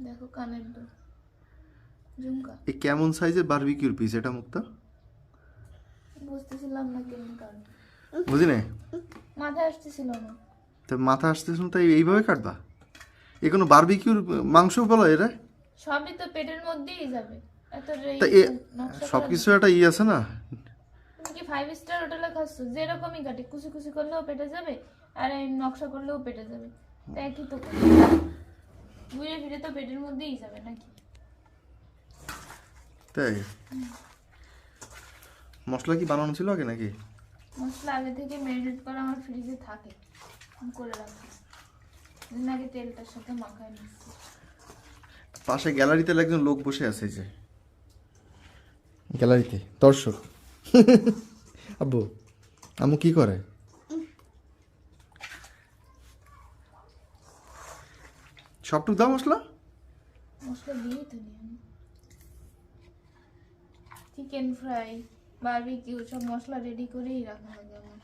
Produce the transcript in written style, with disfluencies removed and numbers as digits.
দেখো কানের দুল, ঝুমকা। এই কেমন সাইজের বারবিকিউর পিস এটা মুক্তা? বুঝতেছিলাম না কেমন কাটবে, বুঝি নাই। মাথায় আসতেছিল না। তো মাথা আসতেছিল তাই এইভাবে কাটবা? এ কোনো বারবিকিউর মাংস বলো এটা? সবই তো পেটের মধ্যেই যাবে, এত তা নকশা সব করা কিছু যায়। একটা আছে না? তুমি কি 5 স্টার হোটেলে খাচ্ছ? যেরকমই কাটে, কুচি কুচি করলেও পেটে যাবে, আর এই নকশা করলেও পেটে যাবে, তা একই তো করে। ঘুরে ফিরে তো পেটের মধ্যেই যাবে নাকি? তাই মশলা কি বানানো ছিল আগে নাকি? মশলা আগে থেকে ম্যারিনেট করা আমার ফ্রিজে থাকে, আমি করে রাখি। দিন আগে তেলটার সাথে মাখায় নিচ্ছি। পাশে গ্যালারিতে একজন লোক বসে আছে, এই যে গ্যালারিতে দর্শক। আব্বু আম্মু কি করে? সবটুক দাও মশলা। মশলা দিয়েই তো নিই আমি। চিকেন ফ্রাই, বারবিকিউ সব মশলা রেডি করেই রাখা লাগে আমার।